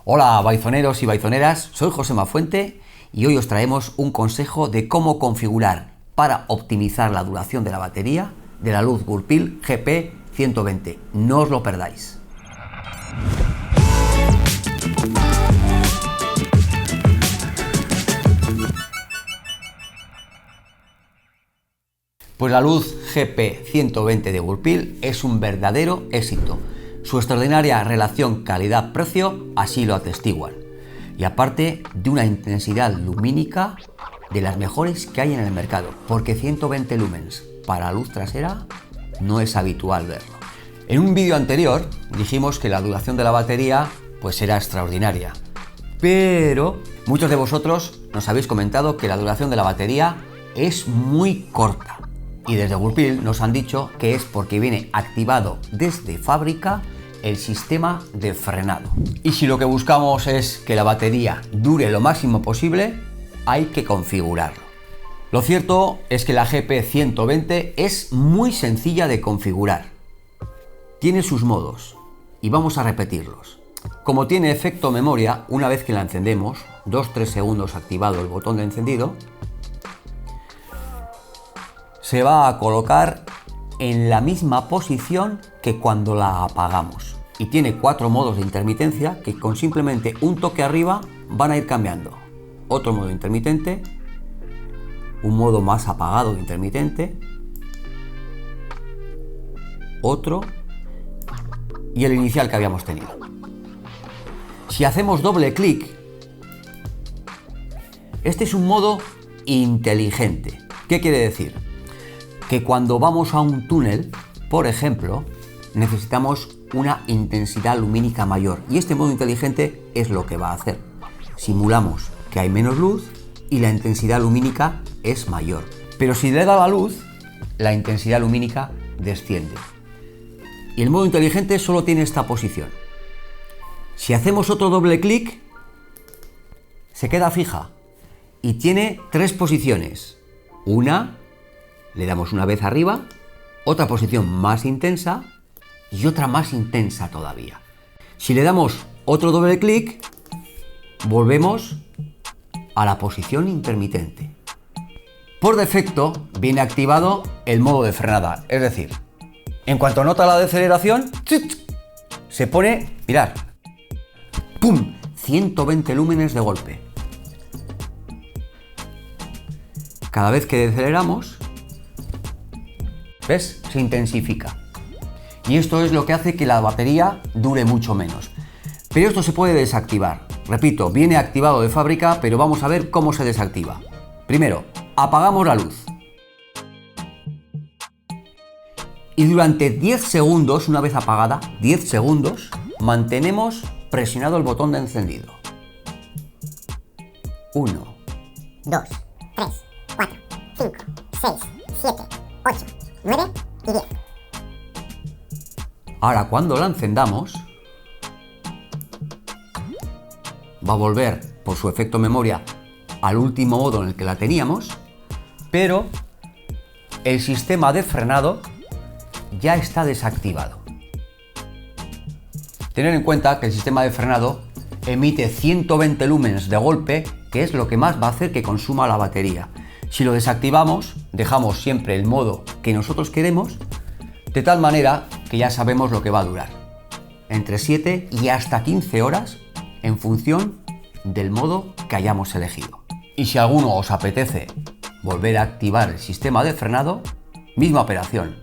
Hola baizoneros y baizoneras, soy Josema Fuente y hoy os traemos un consejo de cómo configurar para optimizar la duración de la batería de la luz Gurpil GP120. No os lo perdáis. Pues la luz GP120 de Gurpil es un verdadero éxito. Su extraordinaria relación calidad-precio así lo atestiguan. Y aparte de una intensidad lumínica de las mejores que hay en el mercado, porque 120 lumens para luz trasera no es habitual verlo. En un vídeo anterior dijimos que la duración de la batería pues era extraordinaria, pero muchos de vosotros nos habéis comentado que la duración de la batería es muy corta. Y desde Gurpil nos han dicho que es porque viene activado desde fábrica el sistema de frenado. Y si lo que buscamos es que la batería dure lo máximo posible, hay que configurarlo. Lo cierto es que la GP120 es muy sencilla de configurar. Tiene sus modos y vamos a repetirlos. Como tiene efecto memoria, una vez que la encendemos, 2-3 segundos activado el botón de encendido, se va a colocar en la misma posición que cuando la apagamos. Y tiene 4 modos de intermitencia que con simplemente un toque arriba van a ir cambiando. Otro modo intermitente, un modo más apagado de intermitente, otro y el inicial que habíamos tenido. Si hacemos doble clic, este es un modo inteligente. ¿Qué quiere decir? Que cuando vamos a un túnel, por ejemplo, necesitamos una intensidad lumínica mayor y este modo inteligente es lo que va a hacer. Simulamos que hay menos luz y la intensidad lumínica es mayor, pero si le da la luz, la intensidad lumínica desciende. Y el modo inteligente solo tiene esta posición. Si hacemos otro doble clic, se queda fija y tiene 3 posiciones. Una, le damos una vez arriba, otra posición más intensa y otra más intensa todavía. Si le damos otro doble clic, volvemos a la posición intermitente. Por defecto viene activado el modo de frenada, es decir, en cuanto nota la deceleración, se pone, mirad, ¡pum!, 120 lúmenes de golpe. Cada vez que deceleramos, ¿ves?, se intensifica. Y esto es lo que hace que la batería dure mucho menos. Pero esto se puede desactivar. Repito, viene activado de fábrica, pero vamos a ver cómo se desactiva. Primero, apagamos la luz. Y durante 10 segundos, una vez apagada, 10 segundos, mantenemos presionado el botón de encendido. 1, 2, 3, 4, 5, 6, 7, 8, 9 y 10. Ahora cuando la encendamos, va a volver por su efecto memoria al último modo en el que la teníamos, pero el sistema de frenado ya está desactivado. Tener en cuenta que el sistema de frenado emite 120 lúmenes de golpe, que es lo que más va a hacer que consuma la batería. Si lo desactivamos, dejamos siempre el modo que nosotros queremos, de tal manera que ya sabemos lo que va a durar. Entre 7 y hasta 15 horas en función del modo que hayamos elegido. Y si alguno os apetece volver a activar el sistema de frenado, misma operación.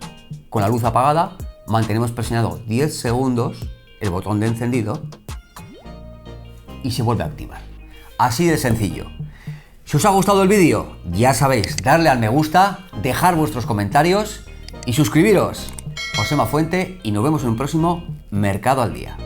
Con la luz apagada, mantenemos presionado 10 segundos el botón de encendido y se vuelve a activar. Así de sencillo. Si os ha gustado el vídeo, ya sabéis, darle al me gusta, dejar vuestros comentarios y suscribiros. Josema Fuente y nos vemos en un próximo Mercado al Día.